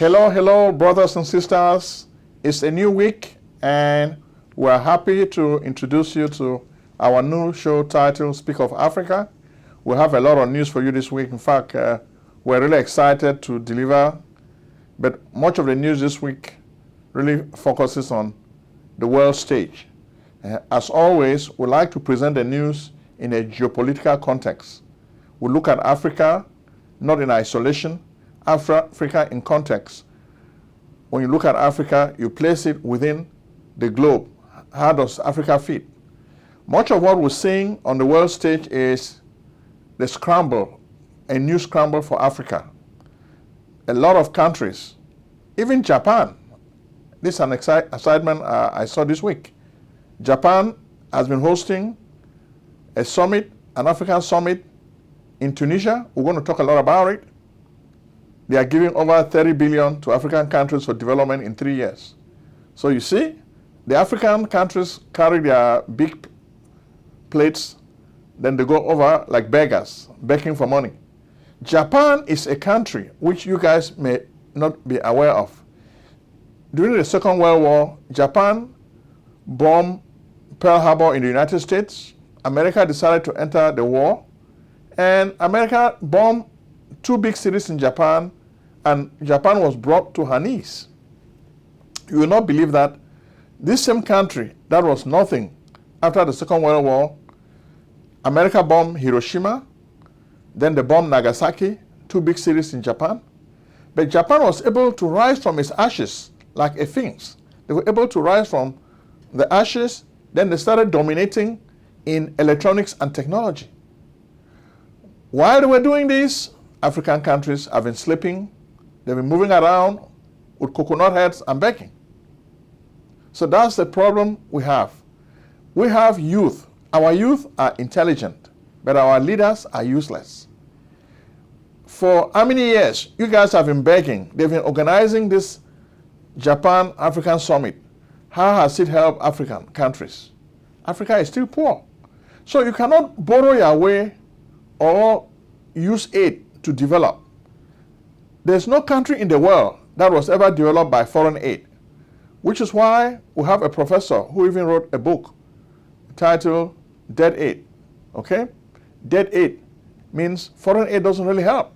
Hello, hello, brothers and sisters. It's a new week, and we're happy to introduce you to our new show titled Speak of Africa. We have a lot of news for you this week. In fact, we're really excited to deliver, but much of the news this week really focuses on the world stage. As always, we like to present the news in a geopolitical context. We look at Africa, not in isolation, Africa in context. When you look at Africa, you place it within the globe. How does Africa fit? Much of what we're seeing on the world stage is the scramble, a new scramble for Africa. A lot of countries, even Japan, this is an excitement I saw this week. Japan has been hosting a summit, an African summit in Tunisia. We're going to talk a lot about it. They are giving over 30 billion to African countries for development in 3 years. So you see, the African countries carry their big plates, then they go over like beggars, begging for money. Japan is a country which you guys may not be aware of. During the Second World War, Japan bombed Pearl Harbor in the United States. America decided to enter the war, and America bombed 2 big cities in Japan, and Japan was brought to her knees. You will not believe that this same country that was nothing after the Second World War, America bombed Hiroshima, then they bombed Nagasaki, 2 big cities in Japan. But Japan was able to rise from its ashes like a phoenix. They were able to rise from the ashes, then they started dominating in electronics and technology. While they were doing this, African countries have been sleeping. They've been moving around with coconut heads and begging. So that's the problem we have. We have youth. Our youth are intelligent, but our leaders are useless. For how many years you guys have been begging? They've been organizing this Japan African Summit. How has it helped African countries? Africa is still poor. So you cannot borrow your way or use aid to develop. There's no country in the world that was ever developed by foreign aid, which is why we have a professor who even wrote a book titled Dead Aid. Okay? Dead aid means foreign aid doesn't really help.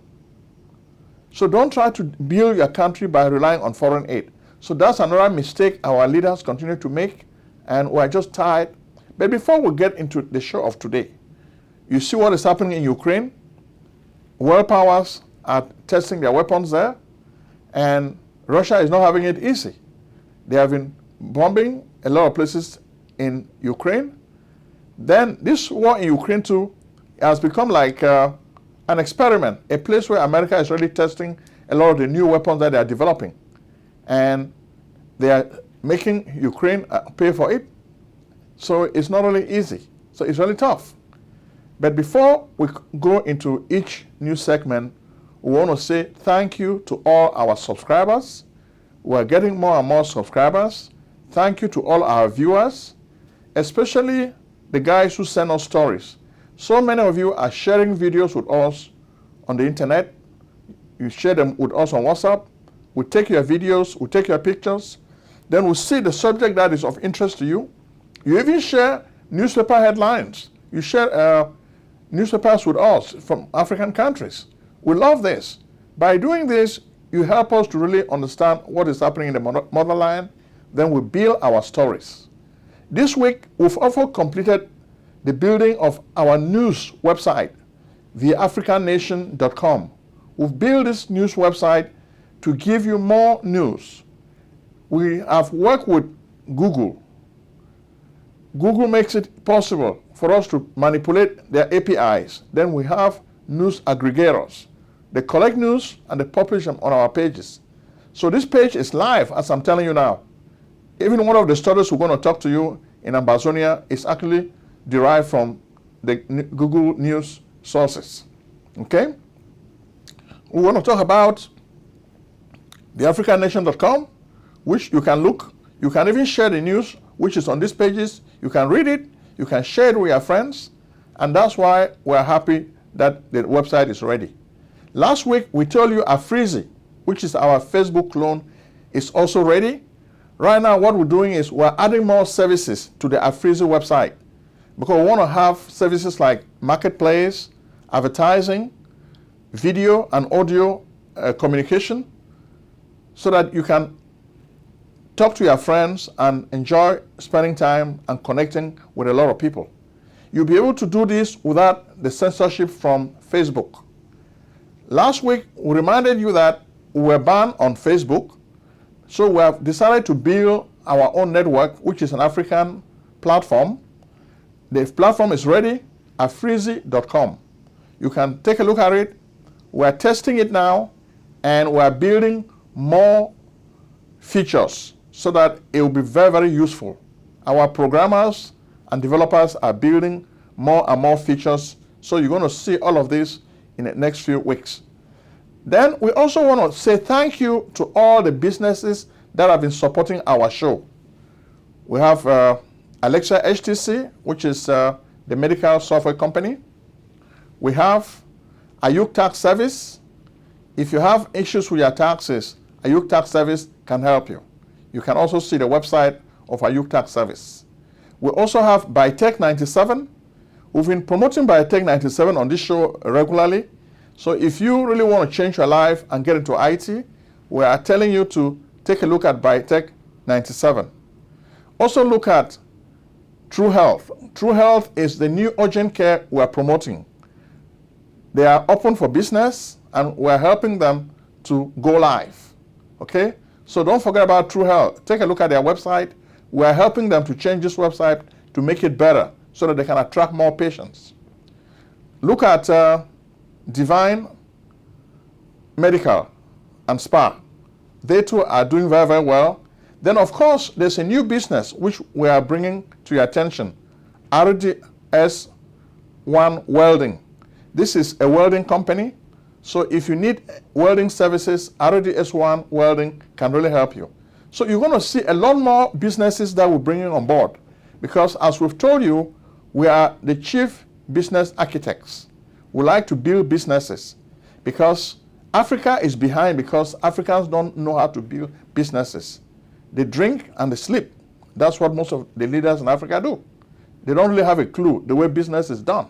So don't try to build your country by relying on foreign aid. So that's another mistake our leaders continue to make, and we're just tired. But before we get into the show of today, you see what is happening in Ukraine? World powers are testing their weapons there, and Russia is not having it easy. They have been bombing a lot of places in Ukraine. Then this war in Ukraine too has become like an experiment, a place where America is really testing a lot of the new weapons that they are developing. And they are making Ukraine pay for it. So it's not really easy. So it's really tough. But before we go into each new segment, we want to say thank you to all our subscribers. We're getting more and more subscribers. Thank you to all our viewers, especially the guys who send us stories. So many of you are sharing videos with us on the internet. You share them with us on WhatsApp. We take your videos, we take your pictures, then we see the subject that is of interest to you. You even share newspaper headlines. You share newspapers with us from African countries. We love this. By doing this, you help us to really understand what is happening in the motherland. Then we build our stories. This week, we've also completed the building of our news website, theafricannation.com. We've built this news website to give you more news. We have worked with Google. Google makes it possible for us to manipulate their APIs. Then we have news aggregators. They collect news and they publish them on our pages. So this page is live, as I'm telling you now. Even one of the stories we're going to talk to you in Ambazonia is actually derived from the Google News sources. Okay? We want to talk about theafricannation.com, which you can look. You can even share the news, which is on these pages. You can read it. You can share it with your friends. And that's why we're happy that the website is ready. Last week, we told you Afrizi which is our Facebook clone, is also ready. Right now, what we're doing is we're adding more services to the Afrizi website because we want to have services like marketplace, advertising, video and audio communication, so that you can talk to your friends and enjoy spending time and connecting with a lot of people. You'll be able to do this without the censorship from Facebook. Last week, we reminded you that we were banned on Facebook, so we have decided to build our own network, which is an African platform. The platform is ready, afrizi.com. You can take a look at it. We're testing it now, and we're building more features so that it will be very, very useful. Our programmers and developers are building more and more features, so you're going to see all of this in the next few weeks. Then we also want to say thank you to all the businesses that have been supporting our show. We have Alexa HTC, which is the medical software company. We have Ayuk Tax Service. If you have issues with your taxes, Ayuk Tax Service can help you. You can also see the website of Ayuk Tax Service. We also have Bytech 97. We've been promoting Bytech 97 on this show regularly. So if you really want to change your life and get into IT, we are telling you to take a look at Bytech 97. Also look at True Health. True Health is the new urgent care we are promoting. They are open for business and we are helping them to go live. Okay? So don't forget about True Health. Take a look at their website. We are helping them to change this website to make it better so that they can attract more patients. Look at Divine Medical and Spa. They too are doing very, very well. Then, of course, there's a new business which we are bringing to your attention, RDS1 Welding. This is a welding company. So if you need welding services, RDS1 Welding can really help you. So you're going to see a lot more businesses that we're bringing on board, because as we've told you, we are the chief business architects. We like to build businesses because Africa is behind, because Africans don't know how to build businesses. They drink and they sleep. That's what most of the leaders in Africa do. They don't really have a clue the way business is done.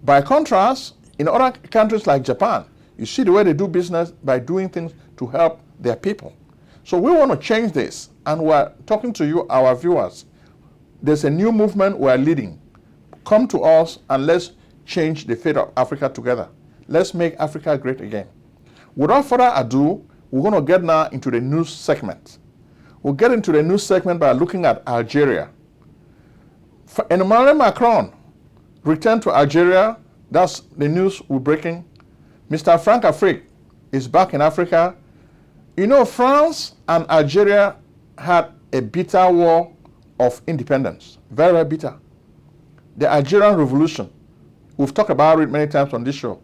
By contrast, in other countries like Japan, you see the way they do business by doing things to help their people. So we want to change this, and we're talking to you, our viewers. There's a new movement we're leading. Come to us and let's change the fate of Africa together. Let's make Africa great again. Without further ado, we're going to get now into the news segment. We'll get into the news segment by looking at Algeria. Emmanuel Macron returned to Algeria. That's the news we're breaking. Mr. Frank Afrique is back in Africa. You know, France and Algeria had a bitter war of independence. Very, very bitter. The Algerian Revolution. We've talked about it many times on this show,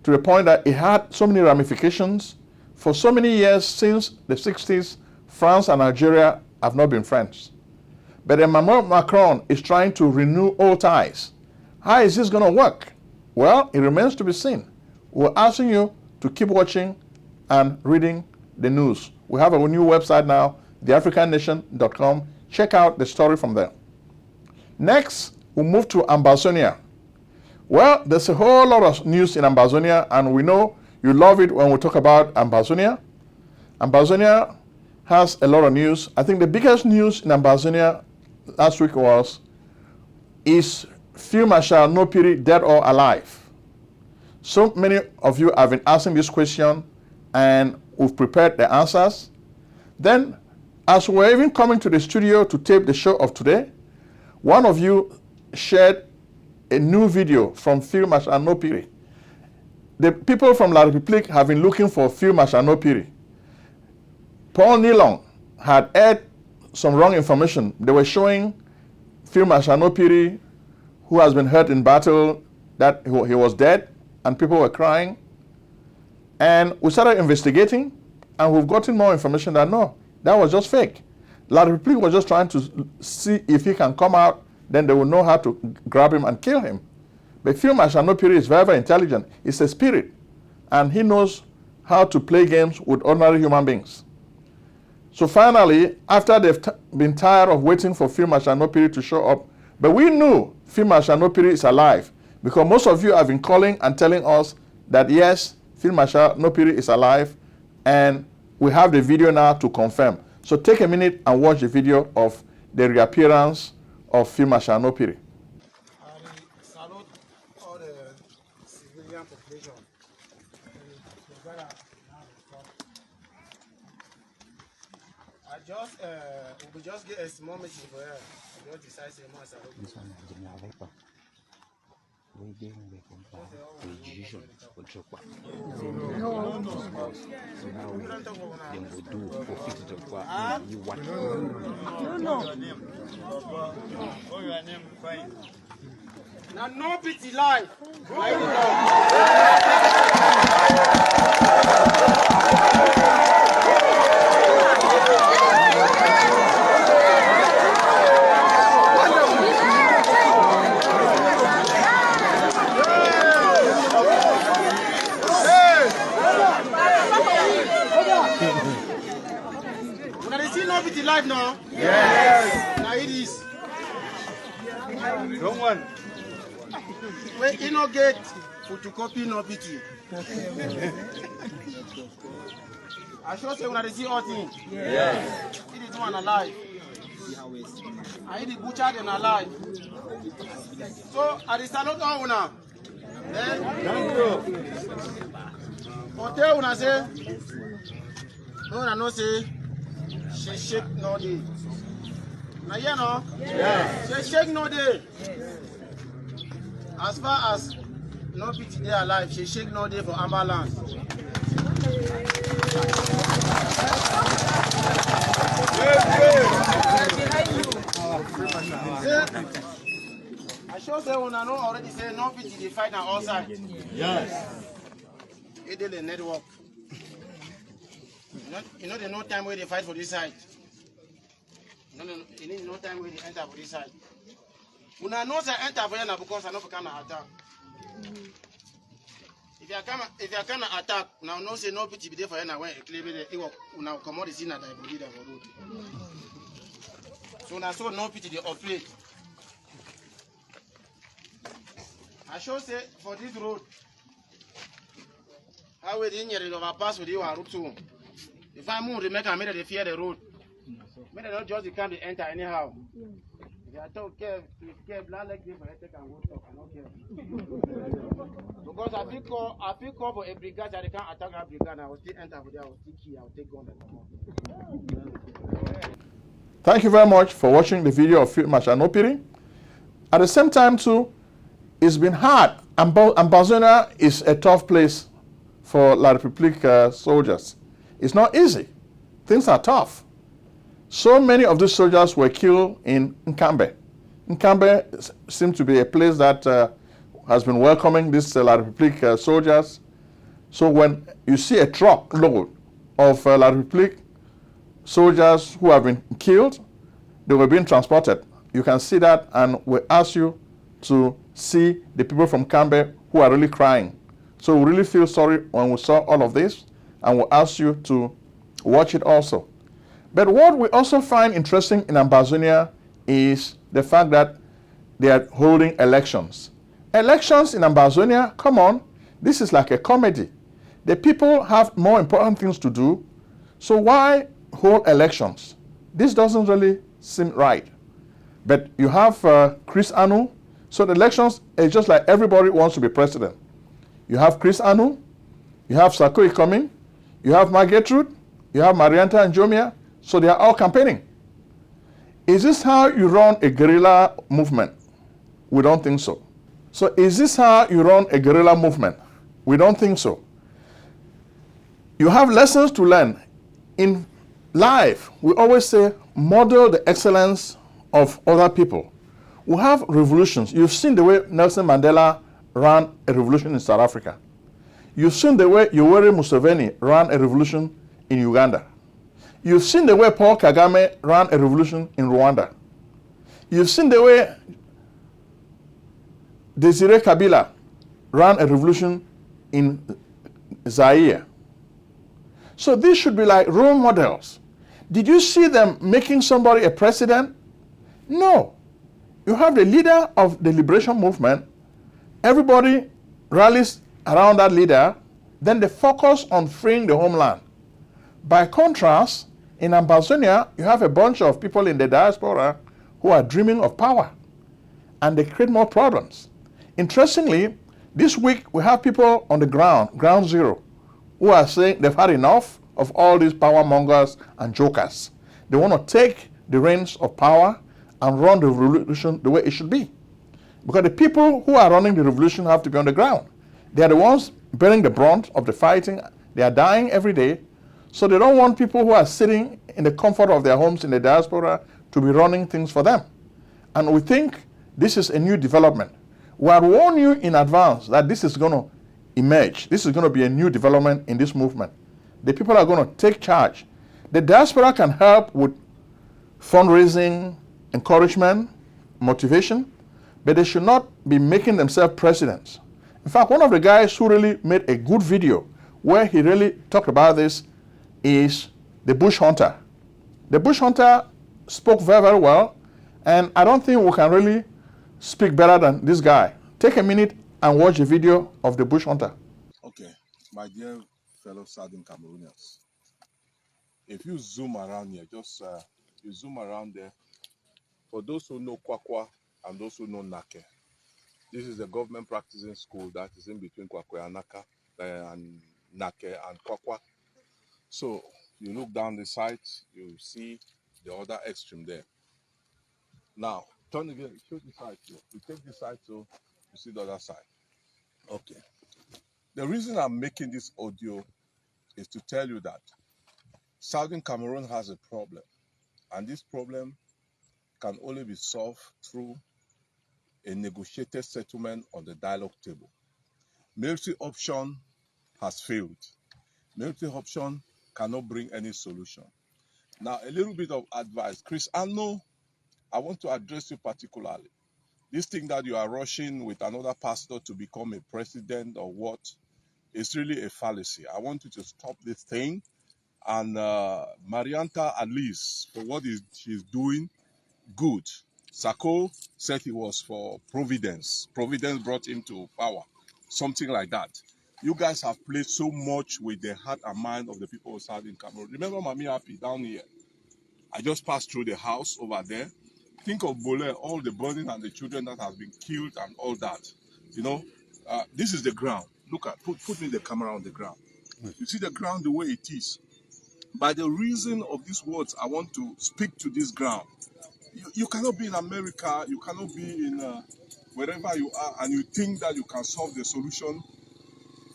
to the point that it had so many ramifications. For so many years since the 60s, France and Algeria have not been friends. But Emmanuel Macron is trying to renew old ties. How is this going to work? Well, it remains to be seen. We're asking you to keep watching and reading the news. We have a new website now, theafricannation.com. Check out the story from there. Next, we'll move to Ambazonia. Well, there's a whole lot of news in Ambazonia, and we know you love it when we talk about Ambazonia. Ambazonia has a lot of news. I think the biggest news in Ambazonia last week is Field Marshal Nopiri dead or alive? So many of you have been asking this question, and we've prepared the answers. Then, as we're even coming to the studio to tape the show of today, one of you shared a new video from Field Marshal Nopiri. The people from La République have been looking for Field Marshal Nopiri. Paul Nilong had aired some wrong information. They were showing Field Marshal Nopiri, who has been hurt in battle, that he was dead, and people were crying. And we started investigating, and we've gotten more information that no, that was just fake. La République was just trying to see if he can come out, then they will know how to grab him and kill him. But Field Marshal Nopiri is very, very intelligent. He's a spirit, and he knows how to play games with ordinary human beings. So finally, after they've been tired of waiting for Field Marshal Nopiri to show up, but we knew Field Marshal Nopiri is alive because most of you have been calling and telling us that yes, Field Marshal Nopiri is alive, and we have the video now to confirm. So take a minute and watch the video of the reappearance of Field Marshal Nopiri. I salute all the civilian population. We just get a small message for her. I just decided to say, "Mama, salute." Now, no pity life. Life now? Yes. Now it is. Wrong one. When you no get photocopy, no pity. I sure say when I see all things. Yes. It is one alive. I need the butcher and alive. So I salute all now. Thank you. Hotel when I say, no, I no say. She shake no day. Now you know? Yeah. She shake no day. As far as no pity they alive, she shake no day for Amberland. I sure say when I know already say no pity they fight on all sides. Yes. It is a network. You know there's no time where they fight for this side. No, you need no time where they enter for this side. When I know they enter for here because I know for kind of attack. If you can attack, now no say no pity be there for here now when it clear it will now come out the scene that I believe that for road. So now so no pity they operate. I should say for this road, how we didn't get overpass with you are route 2. If I move, they make a minute, they fear the road. Maybe they don't just come to enter anyhow. If I talk, if blood like this, I take and go talk. I don't care. Because I feel call for a brigade that they can't attack a brigade. I will still enter for there. I will still key. I will take gun and come on. Thank you very much for watching the video of Field Marshal Nopiri. At the same time, too, it's been hard. Ambazonia is a tough place for La République soldiers. It's not easy. Things are tough. So many of these soldiers were killed in Nkambe. Nkambe seems to be a place that has been welcoming these La République soldiers. So when you see a truckload of La République soldiers who have been killed, they were being transported. You can see that, and we ask you to see the people from Nkambe who are really crying. So we really feel sorry when we saw all of this, and we'll ask you to watch it also. But what we also find interesting in Ambazonia is the fact that they are holding elections. Elections in Ambazonia, come on, this is like a comedy. The people have more important things to do, so why hold elections? This doesn't really seem right. But you have Chris Anu, so the elections is just like everybody wants to be president. You have Chris Anu, you have Sarkozy coming, you have Margaretrude, you have Marianta and Jomia, so they are all campaigning. Is this how you run a guerrilla movement? We don't think so. So is this how you run a guerrilla movement? We don't think so. You have lessons to learn. In life, we always say, model the excellence of other people. We have revolutions. You've seen the way Nelson Mandela ran a revolution in South Africa. You've seen the way Yoweri Museveni ran a revolution in Uganda. You've seen the way Paul Kagame ran a revolution in Rwanda. You've seen the way Desiree Kabila ran a revolution in Zaire. So these should be like role models. Did you see them making somebody a president? No. You have the leader of the liberation movement. Everybody rallies around that leader. Then they focus on freeing the homeland. By contrast, in Ambazonia, you have a bunch of people in the diaspora who are dreaming of power. And they create more problems. Interestingly, this week we have people on the ground zero, who are saying they've had enough of all these power mongers and jokers. They want to take the reins of power and run the revolution the way it should be. Because the people who are running the revolution have to be on the ground. They are the ones bearing the brunt of the fighting. They are dying every day. So they don't want people who are sitting in the comfort of their homes in the diaspora to be running things for them. And we think this is a new development. We have warned you in advance that this is going to emerge. This is going to be a new development in this movement. The people are going to take charge. The diaspora can help with fundraising, encouragement, motivation, but they should not be making themselves presidents. In fact, one of the guys who really made a good video where he really talked about this is the bush hunter. The bush hunter spoke very, very well, and I don't think we can really speak better than this guy. Take a minute and watch the video of the bush hunter. Okay, my dear fellow Southern Cameroonians, if you zoom around here, just you zoom around there, for those who know Kwakwa and those who know Nake, this is a government practicing school that is in between Kwakwa and Nake and Kwakwa. So you look down the site, you see the other extreme there. Now, turn again, show the side here. You take the side so you see the other side. Okay. The reason I'm making this audio is to tell you that Southern Cameroon has a problem, and this problem can only be solved through a negotiated settlement on the dialogue table. Military option has failed. Military option cannot bring any solution. Now, a little bit of advice. Chris, I want to address you particularly. This thing that you are rushing with another pastor to become a president or what is really a fallacy. I want you to stop this thing. And Marianta, at least, for what she's doing, good. Sako said he was for Providence. Providence brought him to power. Something like that. You guys have played so much with the heart and mind of the people of Southern Cameroon. Remember Mami Happy down here? I just passed through the house over there. Think of Bole, all the burning and the children that have been killed and all that. You know, this is the ground. Look at, put me the camera on the ground. You see the ground the way it is. By the reason of these words, I want to speak to this ground. You cannot be in America, you cannot be in wherever you are, and you think that you can solve the solution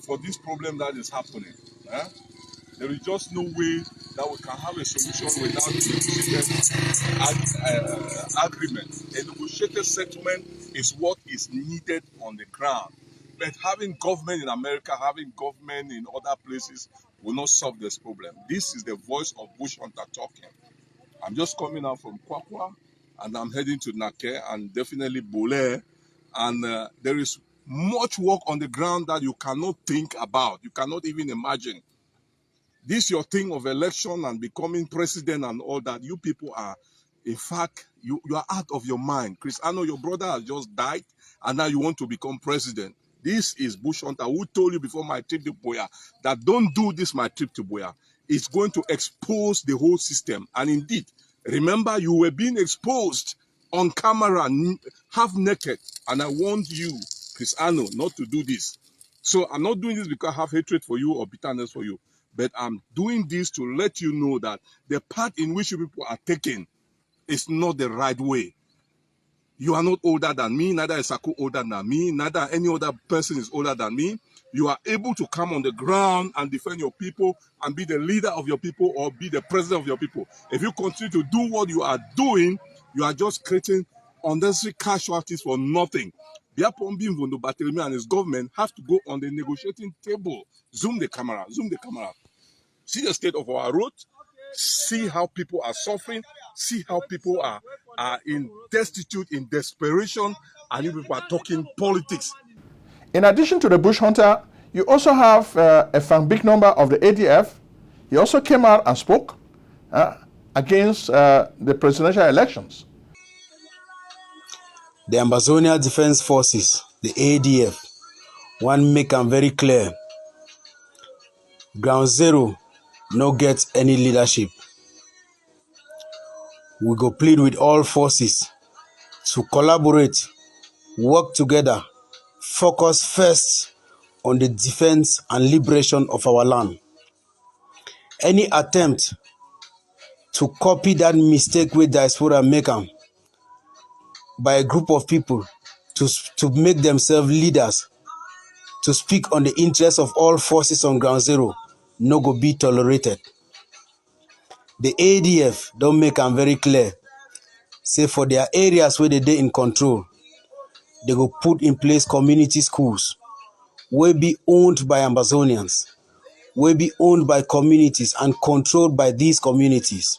for this problem that is happening. There is just no way that we can have a solution without a negotiated agreement. A negotiated settlement is what is needed on the ground. But having government in America, having government in other places will not solve this problem. This is the voice of bush hunter talking. I'm just coming out from Kwakwa, and I'm heading to Nake and definitely Bole. And there is much work on the ground that you cannot think about. You cannot even imagine. This your thing of election and becoming president and all that. You people are, in fact, you are out of your mind. Chris, I know your brother has just died, and now you want to become president. This is bush hunter who told you before my trip to Boya that don't do this my trip to Boya. It's going to expose the whole system. And indeed, remember you were being exposed on camera, half naked. And I warned you, Chris Ano, not to do this. So I'm not doing this because I have hatred for you or bitterness for you. But I'm doing this to let you know that the path in which you people are taking is not the right way. You are not older than me, neither is Sako older than me, neither any other person is older than me. You are able to come on the ground and defend your people and be the leader of your people or be the president of your people. If you continue to do what you are doing, you are just creating unnecessary casualties for nothing. Biapombi Mvondo Barthélemy and his government have to go on the negotiating table. Zoom the camera, zoom the camera. See the state of our road. See how people are suffering. See how people are in destitute, in desperation, and you people are talking politics. In addition to the bush hunter, you also have a big number of the ADF. He also came out and spoke against the presidential elections. The Ambazonia Defense Forces, the ADF, want make am very clear. Ground Zero no get any leadership. We go plead with all forces to collaborate, work together, focus first on the defense and liberation of our land. Any attempt to copy that mistake with diaspora make am by a group of people to make themselves leaders, to speak on the interests of all forces on Ground Zero, no go be tolerated. The ADF don't make am very clear. Say for their areas where they in control, they go put in place community schools, will be owned by Ambazonians, will be owned by communities and controlled by these communities.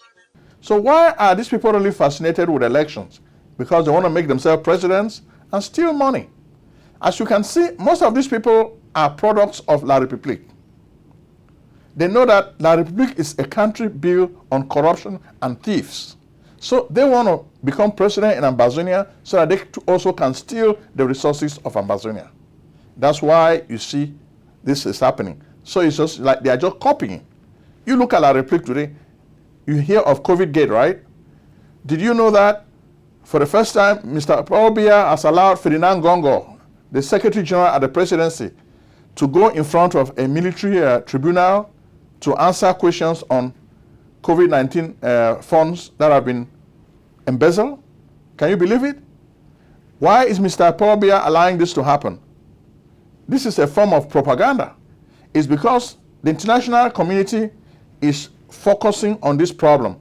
So why are these people really fascinated with elections? Because they want to make themselves presidents and steal money. As you can see, most of these people are products of La République. They know that La République is a country built on corruption and thieves. So they want to become president in Ambazonia so that they also can steal the resources of Ambazonia. That's why you see this is happening. So it's just like they are just copying. You look at La République today, you hear of COVID gate, right? Did you know that for the first time, Mr. Paul Biya has allowed Ferdinand Gongo, the Secretary General at the presidency, to go in front of a military tribunal to answer questions on COVID-19 funds that have been embezzled? Can you believe it? Why is Mr. Paul Biya allowing this to happen? This is a form of propaganda. It's because the international community is focusing on this problem.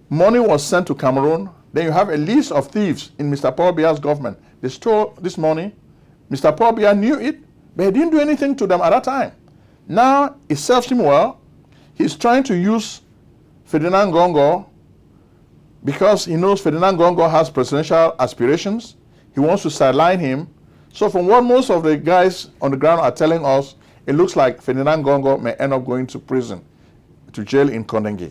Money was sent to Cameroon. Then you have a list of thieves in Mr. Paul Biya's government. They stole this money. Mr. Paul Biya knew it, but he didn't do anything to them at that time. Now it serves him well. He's trying to use Ferdinand Gongo because he knows Ferdinand Gongo has presidential aspirations. He wants to sideline him. So from what most of the guys on the ground are telling us, it looks like Ferdinand Gongo may end up going to prison, to jail in Congo.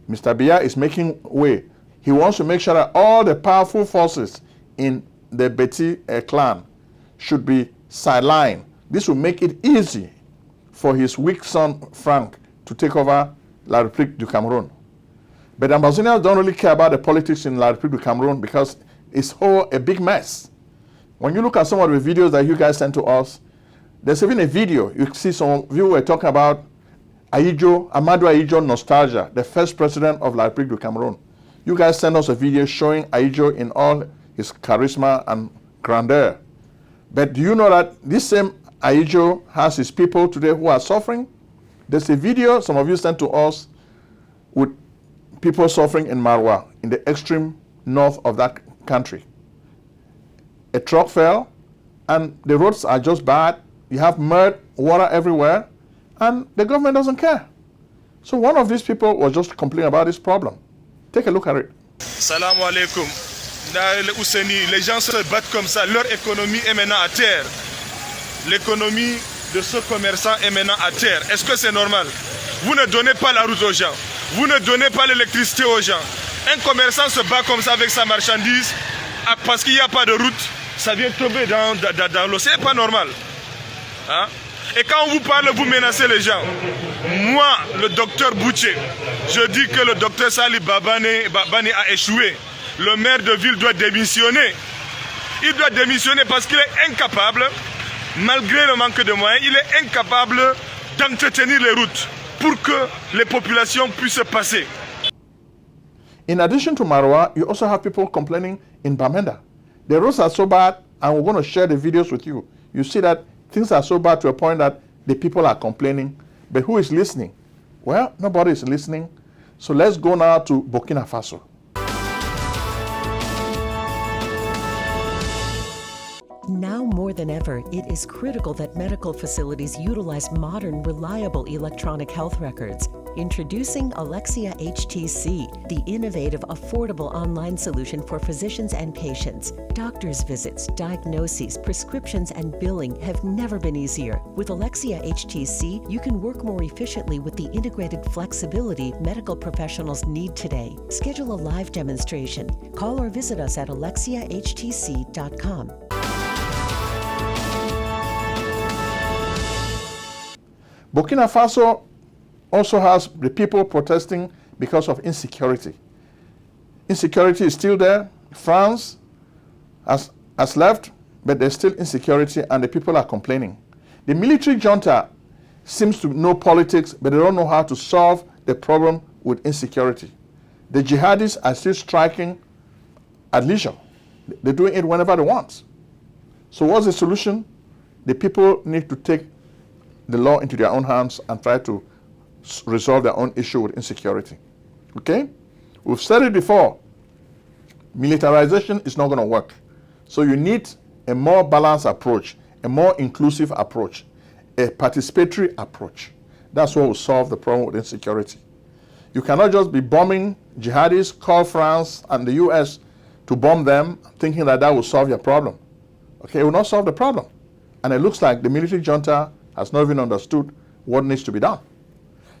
Mr. Biya is making way. He wants to make sure that all the powerful forces in the Beti clan should be sidelined. This will make it easy for his weak son, Frank, to take over La République du Cameroun. But Ambazonians don't really care about the politics in La République du Cameroun because it's a big mess. When you look at some of the videos that you guys sent to us, there's even a video, you see some of you were talking about Amadou Ahijo nostalgia, the first president of La République du Cameroun. You guys sent us a video showing Ahijo in all his charisma and grandeur. But do you know that this same Ahijo has his people today who are suffering? There's a video some of you sent to us with people suffering in Marwa, in the extreme north of that country. A truck fell, and the roads are just bad. You have mud, water everywhere, and the government doesn't care. So one of these people was just complaining about this problem. Take a look at it. Salam alaikum. Les gens se battent comme ça. Leur économie est maintenant à terre. L'économie de ce commerçant est maintenant à terre. Est-ce que c'est normal? Vous ne donnez pas la route aux gens. Vous ne donnez pas l'électricité aux gens. Un commerçant se bat comme ça avec sa marchandise parce qu'il n'y a pas de route. Ça vient tomber dans l'eau. C'est pas normal. Hein? Et quand on vous parle, vous menacez les gens. Moi, le docteur Bouché, je dis que le docteur Salih Babane a échoué. Le maire de ville doit démissionner. Il doit démissionner parce qu'il est incapable, malgré le manque de moyens, il est incapable d'entretenir les routes pour que les populations puissent passer. In addition to Marwa, you also have people complaining in Bamenda. The roads are so bad, and we're going to share the videos with you. You see that things are so bad to a point that the people are complaining. But who is listening? Well, nobody is listening. So let's go now to Burkina Faso. Now more than ever, it is critical that medical facilities utilize modern, reliable electronic health records. Introducing Alexia HTC, the innovative, affordable online solution for physicians and patients. Doctors' visits, diagnoses, prescriptions, and billing have never been easier. With Alexia HTC, you can work more efficiently with the integrated flexibility medical professionals need today. Schedule a live demonstration. Call or visit us at alexiahtc.com. Burkina Faso also has the people protesting because of insecurity. Insecurity is still there. France has left, but there's still insecurity and the people are complaining. The military junta seems to know politics, but they don't know how to solve the problem with insecurity. The jihadis are still striking at leisure. They're doing it whenever they want. So what's the solution? The people need to take the law into their own hands and try to resolve their own issue with insecurity. Okay? We've said it before. Militarization is not going to work. So you need a more balanced approach, a more inclusive approach, a participatory approach. That's what will solve the problem with insecurity. You cannot just be bombing jihadis, call France and the US to bomb them, thinking that that will solve your problem. Okay, it will not solve the problem. And it looks like the military junta has not even understood what needs to be done.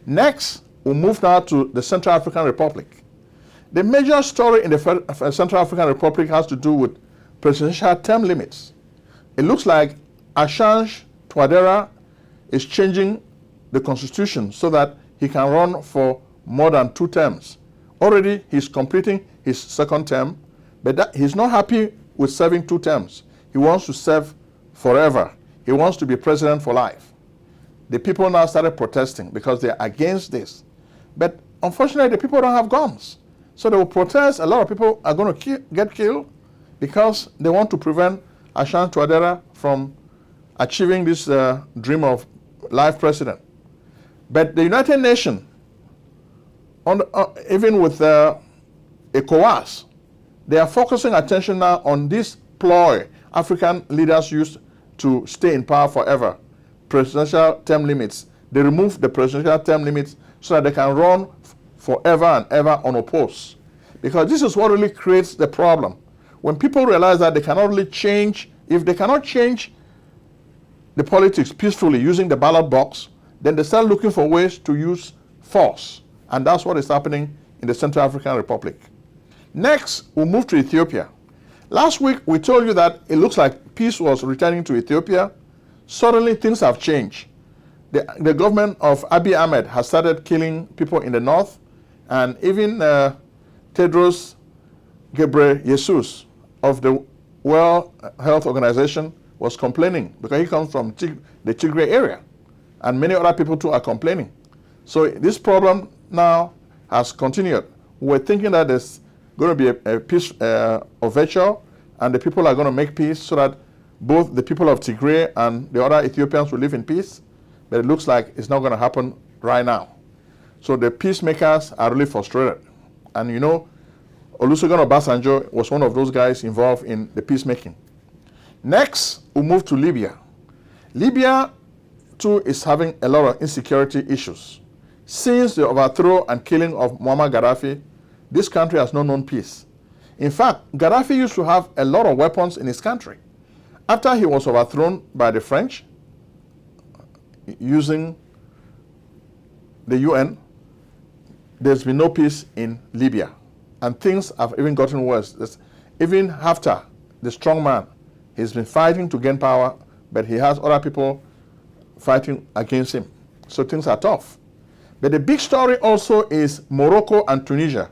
Next, we'll move now to the Central African Republic. The major story in the Central African Republic has to do with presidential term limits. It looks like Assange Touadera is changing the constitution so that he can run for more than 2 terms. Already, he's completing his 2nd term, but he's not happy with serving 2 terms. He wants to serve forever. He wants to be president for life. The people now started protesting because they're against this. But unfortunately, the people don't have guns. So they will protest. A lot of people are going to get killed because they want to prevent Assange Touadera from achieving this dream of life president. But the United Nations, even with ECOWAS, they are focusing attention now on this ploy African leaders use to stay in power forever, presidential term limits. They remove the presidential term limits so that they can run forever and ever unopposed. Because this is what really creates the problem. When people realize that they cannot really change, if they cannot change the politics peacefully using the ballot box, then they start looking for ways to use force. And that's what is happening in the Central African Republic. Next, we'll move to Ethiopia. Last week, we told you that it looks like peace was returning to Ethiopia. Suddenly, things have changed. The government of Abiy Ahmed has started killing people in the north, and even Tedros Ghebreyesus of the World Health Organization was complaining because he comes from the Tigray area, and many other people too are complaining. So this problem now has continued. We're thinking that there's going to be a peace overture, and the people are going to make peace so that both the people of Tigray and the other Ethiopians will live in peace. But it looks like it's not going to happen right now. So the peacemakers are really frustrated. And you know, Olusegun Obasanjo was one of those guys involved in the peacemaking. Next, we'll move to Libya. Libya, too, is having a lot of insecurity issues. Since the overthrow and killing of Muammar Gaddafi, this country has not known peace. In fact, Gaddafi used to have a lot of weapons in his country. After he was overthrown by the French, using the UN, there's been no peace in Libya. And things have even gotten worse. Even Haftar, the strong man, he's been fighting to gain power, but he has other people fighting against him. So things are tough. But the big story also is Morocco and Tunisia.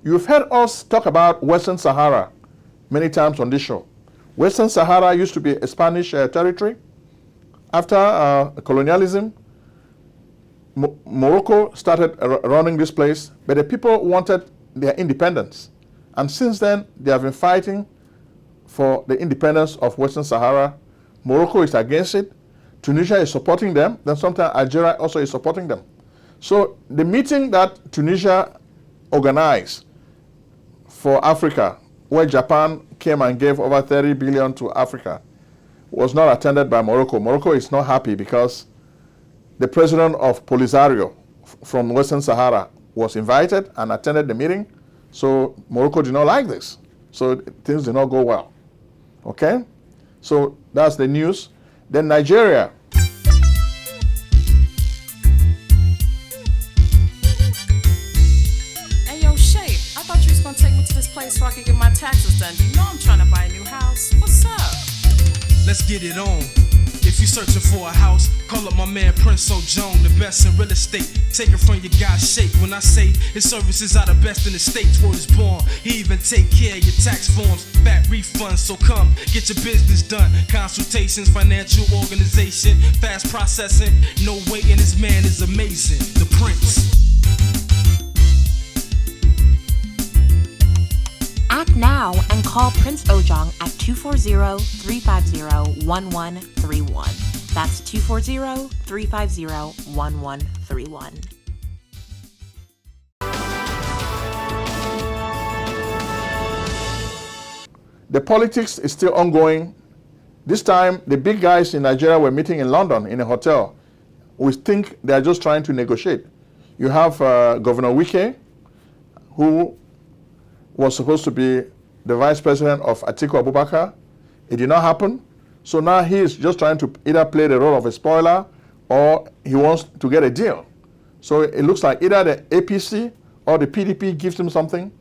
You've heard us talk about Western Sahara many times on this show. Western Sahara used to be a Spanish territory. After colonialism, Morocco started running this place, but the people wanted their independence. And since then, they have been fighting for the independence of Western Sahara. Morocco is against it. Tunisia is supporting them. Then sometimes Algeria also is supporting them. So the meeting that Tunisia organized for Africa, where Japan came and gave over 30 billion to Africa, was not attended by Morocco. Morocco is not happy because the president of Polisario from Western Sahara was invited and attended the meeting. So Morocco did not like this. So things did not go well. Okay? So that's the news. Then Nigeria. Hey, yo, Shay, I thought you was going to take me to this place so I could get my taxes done. You know I'm trying to buy a new house. What's up? Let's get it on. If you're searching for a house, call up my man Prince Ojong, the best in real estate. Take it from your guy Shake. When I say his services are the best in the states, word is born. He even take care of your tax forms, fat refunds. So come, get your business done. Consultations, financial organization, fast processing, no waiting. This man is amazing. The Prince. Act now and call Prince Ojong at 240-350-1131. That's 240-350-1131. The politics is still ongoing. This time, the big guys in Nigeria were meeting in London in a hotel. We think they are just trying to negotiate. You have Governor Wike, who was supposed to be the vice president of Atiku Abubakar. It did not happen. So now he is just trying to either play the role of a spoiler or he wants to get a deal. So it looks like either the APC or the PDP gives him something.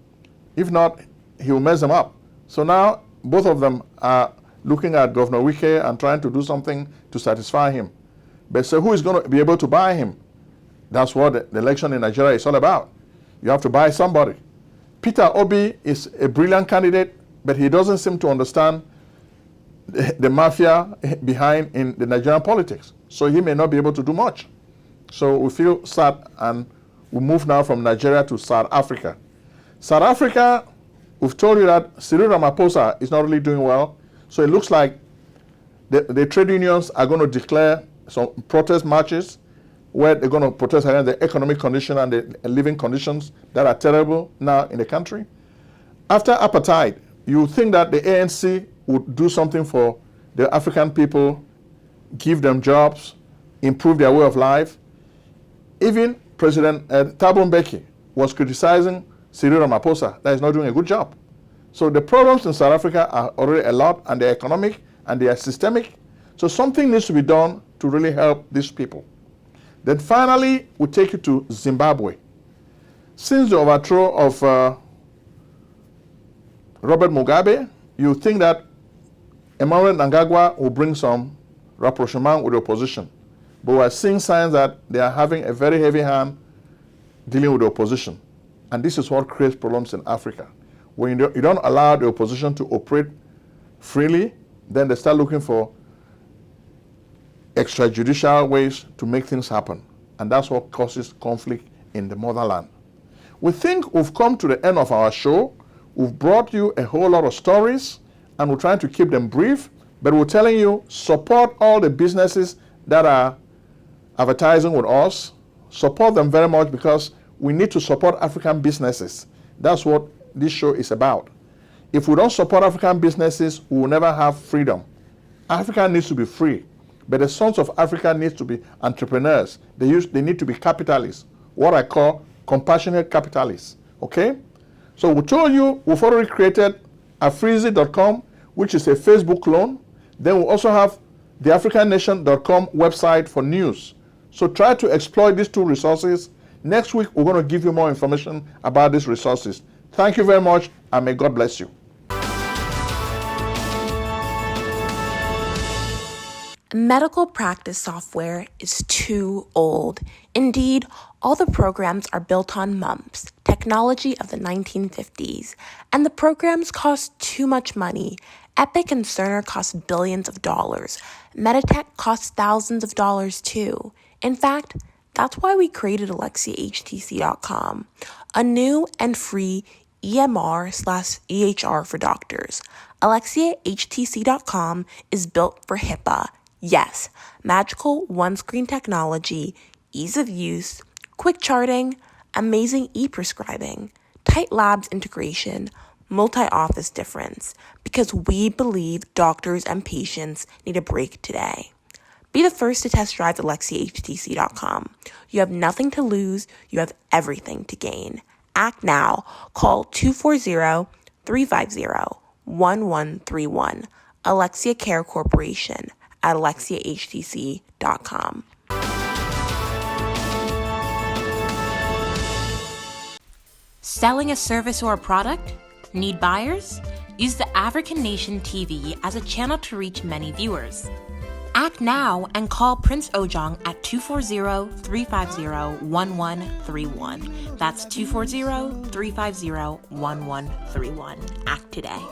If not, he will mess them up. So now both of them are looking at Governor Wike and trying to do something to satisfy him. But so who is going to be able to buy him? That's what the election in Nigeria is all about. You have to buy somebody. Peter Obi is a brilliant candidate, but he doesn't seem to understand the mafia behind in the Nigerian politics. So he may not be able to do much. So we feel sad, and we move now from Nigeria to South Africa. South Africa, we've told you that Cyril Ramaphosa is not really doing well. So it looks like the trade unions are going to declare some protest marches where they're going to protest against the economic condition and the living conditions that are terrible now in the country. After apartheid, you think that the ANC would do something for the African people, give them jobs, improve their way of life. Even President Thabo Mbeki was criticizing Cyril Ramaphosa that he's not doing a good job. So the problems in South Africa are already a lot, and they're economic and they are systemic. So something needs to be done to really help these people. Then finally, we take you to Zimbabwe. Since the overthrow of Robert Mugabe, you think that Emmanuel Mnangagwa will bring some rapprochement with the opposition. But we're seeing signs that they are having a very heavy hand dealing with the opposition. And this is what creates problems in Africa. When you don't allow the opposition to operate freely, then they start looking for extrajudicial ways to make things happen. And that's what causes conflict in the motherland. We think we've come to the end of our show. We've brought you a whole lot of stories, and we're trying to keep them brief, but we're telling you, support all the businesses that are advertising with us. Support them very much, because we need to support African businesses. That's what this show is about. If we don't support African businesses, we will never have freedom. Africa needs to be free. But the sons of Africa need to be entrepreneurs. They need to be capitalists, what I call compassionate capitalists. Okay? So we told you we've already created Afrizi.com, which is a Facebook clone. Then we also have the AfricanNation.com website for news. So try to exploit these two resources. Next week, we're going to give you more information about these resources. Thank you very much, and may God bless you. Medical practice software is too old. Indeed, all the programs are built on MUMPS, technology of the 1950s, and the programs cost too much money. Epic and Cerner cost billions of dollars. Meditech costs thousands of dollars too. In fact, that's why we created AlexiaHTC.com, a new and free EMR/EHR for doctors. AlexiaHTC.com is built for HIPAA. Yes, magical one-screen technology, ease of use, quick charting, amazing e-prescribing, tight labs integration, multi-office difference, because we believe doctors and patients need a break today. Be the first to test drive AlexiaHTC.com. You have nothing to lose. You have everything to gain. Act now. Call 240-350-1131. Alexia Care Corporation at AlexiaHTC.com. Selling a service or a product? Need buyers? Use the African Nation TV as a channel to reach many viewers. Act now and call Prince Ojong at 240-350-1131. That's 240-350-1131. Act today.